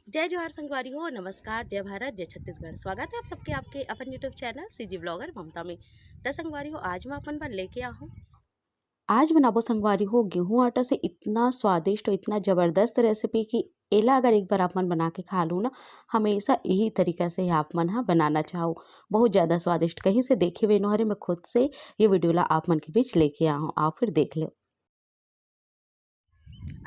जय जोहार संगवारी हो। नमस्कार, जय भारत, जय छत्तीसगढ़। स्वागत है आप सबके आपके अपन यूट्यूब चैनल सीजी ब्लॉगर ममता में। तो संगवारी हो, आज मैं अपन बर लेके आ हूँ। आज बनाबो संगवारी हो गेहूं आटा से इतना स्वादिष्ट और इतना ज़बरदस्त रेसिपी कि एला अगर एक बार आप मन बना के खा लूँ ना, हमेशा यही तरीका से आप मन बनाना चाहो। बहुत ज़्यादा स्वादिष्ट कहीं से देखे हुए नोहरे मैं खुद से ये वीडियो ला आप मन के बीच लेके आ हूँ। आओ फिर देख लो।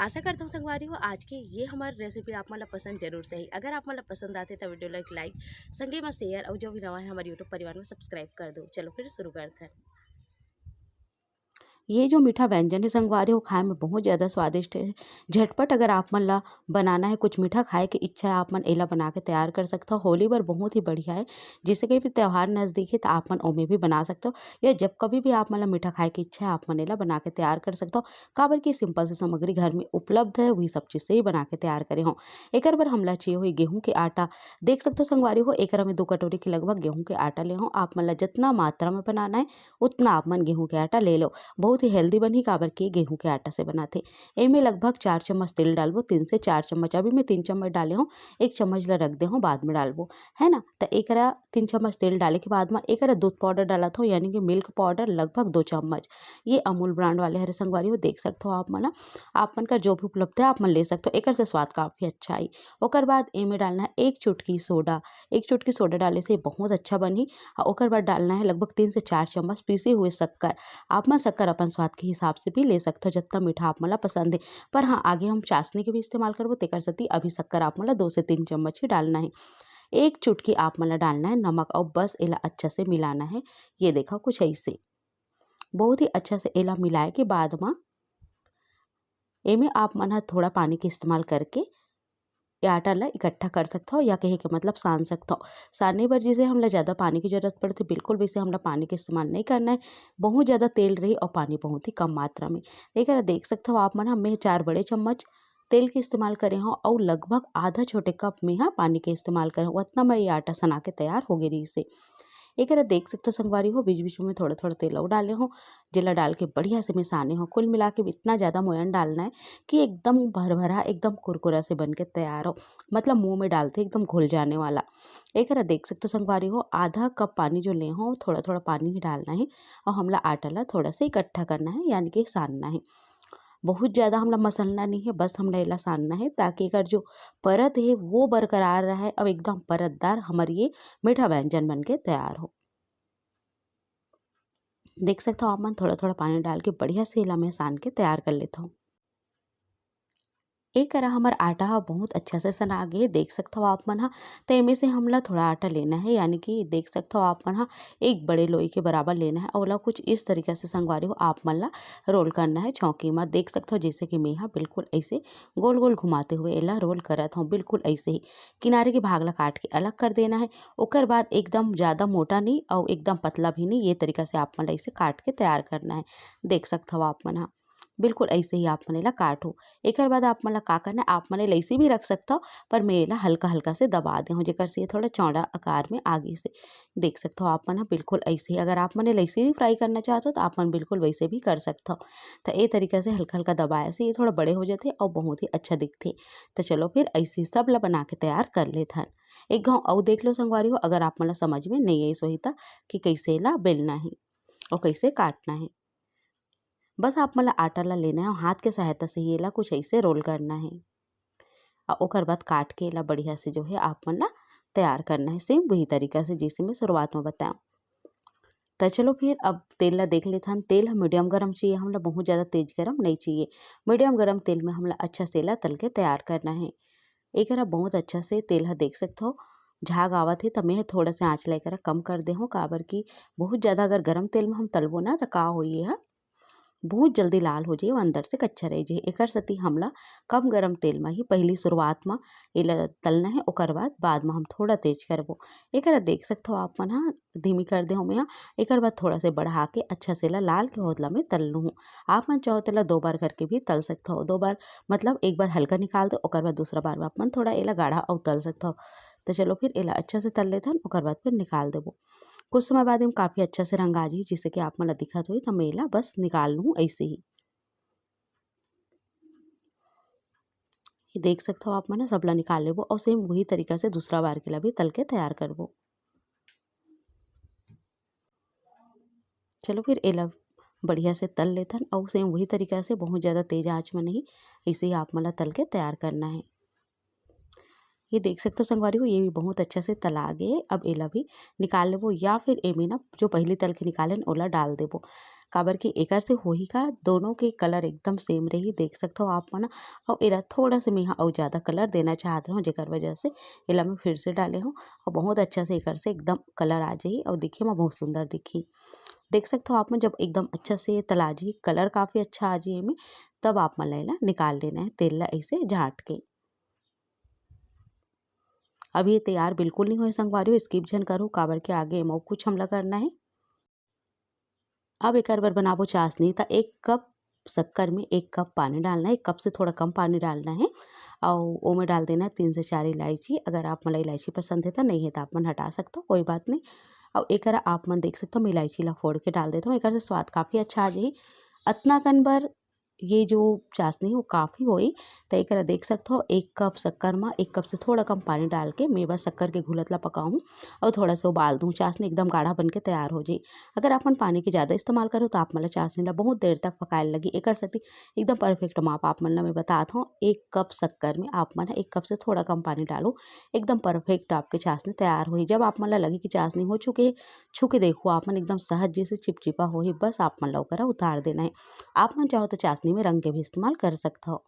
आशा करता हूँ संगवारी हो आज की ये हमारी रेसिपी आप मतलब पसंद जरूर सही। अगर आप मतलब पसंद आते तो वीडियो लाइक संगे में शेयर और जो भी नवा है हमारे यूट्यूब परिवार में सब्सक्राइब कर दो। चलो फिर शुरू करते हैं। ये जो मीठा व्यंजन है संगवारी हो खाए में बहुत ज़्यादा स्वादिष्ट है। झटपट अगर आप मन ला बनाना है, कुछ मीठा खाए की इच्छा है, आप मन एला बना के तैयार कर सकते हो। होली बर बहुत ही बढ़िया है। जिससे कहीं भी त्यौहार नज़दीक है तो आप मन ओमे भी बना सकते हो, या जब कभी भी आप मन ला मीठा खाए की इच्छा है आप मन एला बना के तैयार कर सकते हो। काबर की सिंपल से सामग्री घर में उपलब्ध है, वही सब चीज़ से ही बना के तैयार करे हो। एकर बर हमला चाहिए हुई गेहूं के आटा। देख सकते हो संगवारी हो, एकरा में 2 कटोरी के लगभग गेहूं के आटा ले हो। आप मन ला जितना मात्रा में बनाना है उतना आप मन गेहूं के आटा ले लो। बहुत ही हेल्दी बनी काबर के गेहूं के आटा से बनाते। एमे लगभग 4 चम्मच तेल डालबो, 3 से 4 चम्मच। अभी मैं 3 चम्मच डाले हूँ, 1 चम्मच ला रख दे हूँ, बाद में डालबो, है ना। तो एकरा 3 चम्मच तेल डाले के बाद में एकरा दूध पाउडर डालत हो, यानी कि मिल्क पाउडर लगभग 2 चम्मच। ये अमूल ब्रांड वाले हरे संगवारी हो, देख सकते हो आप मन आप मन का जो भी उपलब्ध है आप मन ले सकते हो। एकर से स्वाद काफी अच्छा आई। ओकर बाद एमे डालना है 1 चुटकी सोडा। 1 चुटकी सोडा डाले से बहुत अच्छा बनी। ओकर बाद डालना है लगभग 3 से 4 चम्मच पीसे हुए शक्कर। आप मन शक्कर अपन स्वाद के हिसाब से भी ले सकते हो, जितना मीठा आप मन ला पसंद है। पर हाँ, आगे हम चाशनी के भी इस्तेमाल करबो तेकर सेती अभी शक्कर आप मन ला 2 से 3 चम्मच ही डालना है। 1 चुटकी आप मन ला डालना है नमक और बस एला अच्छा से मिलाना है। ये देखो कुछ ऐसे। बहुत ही अच्छा से एला मिलाए के बाद में एमे आप मन ह थोड़ा पानी के इस्तेमाल करके ये आटा ला इकट्ठा कर सकते हो, या कहे के मतलब सान सकते हो। सानने बर जैसे हमला ज़्यादा पानी की ज़रूरत पड़ती, बिल्कुल वैसे हमला पानी के इस्तेमाल नहीं करना है। बहुत ज़्यादा तेल रही और पानी बहुत ही कम मात्रा में। लेकिन देख सकते हो आप मन मैं 4 बड़े चम्मच तेल के इस्तेमाल करे हूँ और लगभग आधा छोटे कप में पानी के इस्तेमाल करे हूँ। उतना मैं ये आटा सना के तैयार हो गई रही से। एकरा देख सकते हो संगवारी हो, बीच बीच में थोड़ा थोड़ा तेल और डाले हो। जेला डाल के बढ़िया से मिसाने हो। कुल मिला के इतना ज़्यादा मोयन डालना है कि एकदम भरभरा एकदम कुरकुरा से बन के तैयार हो, मतलब मुंह में डालते एकदम घुल जाने वाला। एकरा देख सकते हो संगवारी हो, आधा कप पानी जो ले हो थोड़ा थोड़ा पानी ही डालना है। और हमला आटा ला थोड़ा सा इकट्ठा करना है, यानी कि सानना है। बहुत ज़्यादा हमला मसलना नहीं है, बस हमला एला सानना है ताकि एकर जो परत है वो बरकरार रहे और एकदम परतदार हमारी ये मीठा व्यंजन बन के तैयार हो। देख सकते हो आप मन थोड़ा थोड़ा पानी डाल के बढ़िया से इला मैं सान के तैयार कर लेता हूँ। एक करा हमार आटा ह बहुत अच्छा से सना गे, देख सकते हो आप मन ह। तो एमे से हमला थोड़ा आटा लेना है, यानी कि देख सकते हो आप मन ह एक बड़े लोई के बराबर लेना है और ओला कुछ इस तरीके से संगवारी हो आप मन ला रोल करना है चौकी में। देख सकते हो जैसे कि मैं यहाँ बिल्कुल ऐसे गोल गोल घुमाते हुए एला रोल करत हूँ, बिल्कुल ऐसे ही। किनारे के भाग ला काट के अलग कर देना है। ओकर बाद एकदम ज़्यादा मोटा नहीं और एकदम पतला भी नहीं, ये तरीका से आप मन ला इसे काट के तैयार करना है। देख सकते हो आप मन ह बिल्कुल ऐसे ही आप मन एला काटो। एकर बाद आप मन ला का करना है, आप मन एला ऐसे भी रख सकता हो, पर मैं एला हल्का हल्का से दबा दे हूँ जेकर से ये थोड़ा चौड़ा आकार में आगे से। देख सकते हो आप मन बिल्कुल ऐसे ही। अगर आप मन एला ऐसे ही फ्राई करना चाहते हो तो आप मन बिल्कुल वैसे भी कर सकते हो। तो ये तरीके से हल्का हल्का दबाए से ये थोड़ा बड़े हो जाते और बहुत ही अच्छा दिखते। तो चलो फिर ऐसे ही सब ला बना के तैयार कर लेते हैं। एक घाव और देख लो संगवारी हो, अगर आप मन ला समझ में नहीं आई सोही ता कि कैसे एला बेलना है और कैसे काटना है। बस आप मन ला आटा ला लेना है और हाथ के सहायता से ही एला कुछ ऐसे रोल करना है। और ओकर बाद काट के एला बढ़िया से जो है आप मन ला तैयार करना है, सेम वही तरीका से जैसे मैं शुरुआत में बताऊँ। तो चलो फिर अब तेल ला देख लेते हैं। तेल मीडियम गरम चाहिए हमला, बहुत ज़्यादा तेज गरम नहीं चाहिए। मीडियम गरम तेल में हमला अच्छा से एला तल के तैयार करना है। एकरा बहुत अच्छा से तेल ह देख सकते हो झाग आवत है, तो मैं थोड़ा सा आँच ला एकरा कम कर दे हूँ। काबर की बहुत ज़्यादा अगर गरम तेल में हम तलबो ना तो का होई ह बहुत जल्दी लाल हो जाए और अंदर से कच्चा रह जाए। एकर सेती हमला कम गरम तेल में ही पहली शुरुआत में एला तलना है, ओकर बाद में हम थोड़ा तेज करबो। एकरा देख सकते हो आप मन ह धीमी कर दे हूँ मैं। एकर बाद थोड़ा से बढ़ा के अच्छा से एला लाल के होतला में तल लूँ। आप मन चाहो तो एला 2 बार करके भी तल सकते हो। 2 बार मतलब एक बार हल्का निकाल दो, ओकर बाद दूसरा बार में आप मन थोड़ा एला गाढ़ा और तल सकते हो। तो चलो फिर एला अच्छा से तल लेथन, ओकर बाद फिर निकाल देबो। कुछ समय बाद एम काफ़ी अच्छा से रंग आ जाई, जैसे कि आप मन ला दिखत होही, तो मैं एला बस निकाल लूँ ऐसे ही। ये देख सकते हो आप मन सबला निकाल लेबो और सेम वही तरीका से दूसरा बार के लिए भी तल के तैयार करबो। चलो फिर एला बढ़िया से तल लेथन और सेम वही तरीका से बहुत ज़्यादा तेज आंच में नहीं, ऐसे ही आप मला तल के तैयार करना है। ये देख सकते हो संगवारी हो ये भी बहुत अच्छा से तला गए। अब एला भी निकाल लेबो या फिर एमे ना जो पहली तल के निकालन ओला डाल देबो। काबर कि एकर से होही का दोनों के कलर एकदम सेम रही, देख सकते हो आप मन। और एला थोड़ा से मैं यहाँ और ज़्यादा कलर देना चाहत हूँ जेकर वजह से एला मैं फिर से डाले हूँ और बहुत अच्छा से एकर से एकदम कलर आ जाही और दिखे में बहुत सुंदर दिखी। देख सकते हो आप मन जब एकदम अच्छा से तला जी कलर काफ़ी अच्छा आ जी एमे, तब आप मन ला एला निकाल लेना है तेल ला ऐसे झाँट के। अब ये तैयार बिल्कुल नहीं होए संगवारी, स्किप झन करो काबर के आगे एमा कुछ हमला करना है। अब एकर बर बनाबो चाशनी त 1 कप शक्कर में 1 कप पानी डालना है, 1 कप से थोड़ा कम पानी डालना है और ओमे डाल देना है 3 से 4 इलायची। अगर आप मन ला इलायची पसंद है तो नहीं है तो आप मन हटा सकते हो, कोई बात नहीं। और एकरा आप मन देख सकते हो मैं इलायची ला फोड़ के डाल देता हूँ, एकर से स्वाद काफ़ी अच्छा आ जाही। अतना कन बर ये जो चाशनी है वो काफ़ी होई तो एकरा देख सकते हो 1 कप शक्कर में 1 कप से थोड़ा कम पानी डाल के मैं बस शक्कर के घुलत ला पकाऊँ और थोड़ा सा उबाल दूँ। चाशनी एकदम गाढ़ा बन के तैयार हो जाई। अगर आपन पानी के ज़्यादा इस्तेमाल करो तो आप मन ला चाशनी ला बहुत देर तक पकाए लगी। एकर सेती एकदम परफेक्ट माप आप मन ला मैं बतात हूँ। 1 कप शक्कर में आप मन 1 कप से थोड़ा कम पानी डालो, एकदम परफेक्ट आपके चाशनी तैयार होही। जब आप मन ला लगे कि चाशनी हो चुके है, छू के देखो आप मन एकदम सहज जैसे चिपचिपा होही, बस आप मन ला ओकरा उतार देना है। आप मन चाहो तो चाशनी में रंग के भी इस्तेमाल कर सकते हो।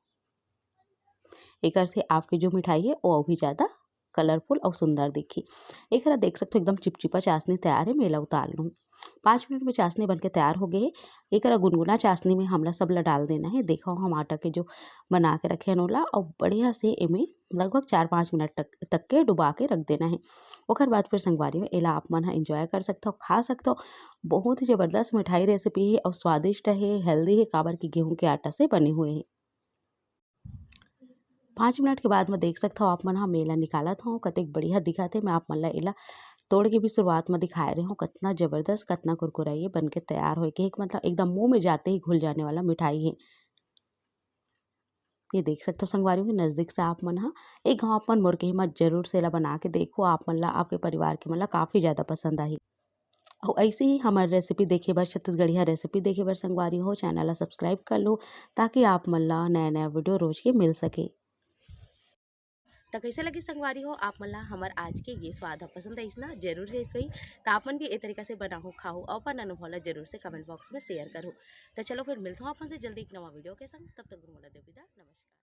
एकर से आपकी जो मिठाई है वो भी ज़्यादा कलरफुल और सुंदर दिखी। एकरा देख सकते हो एकदम चिपचिपा चाशनी तैयार है, मैं एला उतार लूँ। 5 मिनट में चाशनी बनके तैयार हो गई है। एकरा गुनगुना चाशनी में हमला सबला डाल देना है। देखो हम आटा के जो बना के रखे हन ओला और बढ़िया से एमे लगभग 4-5 मिनट तक के डुबा के रख देना है। ओकर बाद फिर संगवारी में एला आप मन एंजॉय कर सकते हो, खा सकते हो। बहुत ही ज़बरदस्त मिठाई रेसिपी है और स्वादिष्ट है, हेल्दी है, काबर की गेहूँ के आटा से बने हुए हैं। 5 मिनट के बाद में देख सकते हो आप मन ह मेला निकालत हूँ, कतेक बढ़िया दिखत है। मैं आप मन ला एला तोड़ के भी शुरुआत में दिखाए रही हूँ, कितना ज़बरदस्त कितना कुरकुरा ये बन के तैयार होए के एक मतलब एकदम मुँह में जाते ही घुल जाने वाला मिठाई है। ये देख सकते हो संगवारी में नज़दीक से आप मन ह एक घाव आप मन मोर के हिम्मत ज़रूर से एला बना के देखो, आप मन ला आपके परिवार के मन ला काफ़ी ज़्यादा पसंद आही। और ऐसे ही हमारी रेसिपी देखे बर छत्तीसगढ़िया रेसिपी देखे बर संगवारी हो चैनल ला सब्सक्राइब कर लो ताकि आप मन ला नया-नया वीडियो रोज़ के मिल सके। तो कैसे लगी संगवारी हो आप मन ला हमर आज के ये स्वाद ह पसंद आइस ना, जरूर से सोई तो आप मन भी ए तरीका से बनाओ खाओ और अपन अनुभव ला जरूर से कमेंट बॉक्स में शेयर करो। तो चलो फिर मिलता हूँ अपन से जल्दी एक नवा वीडियो के संग, तब तक मोला देव विदा, नमस्कार।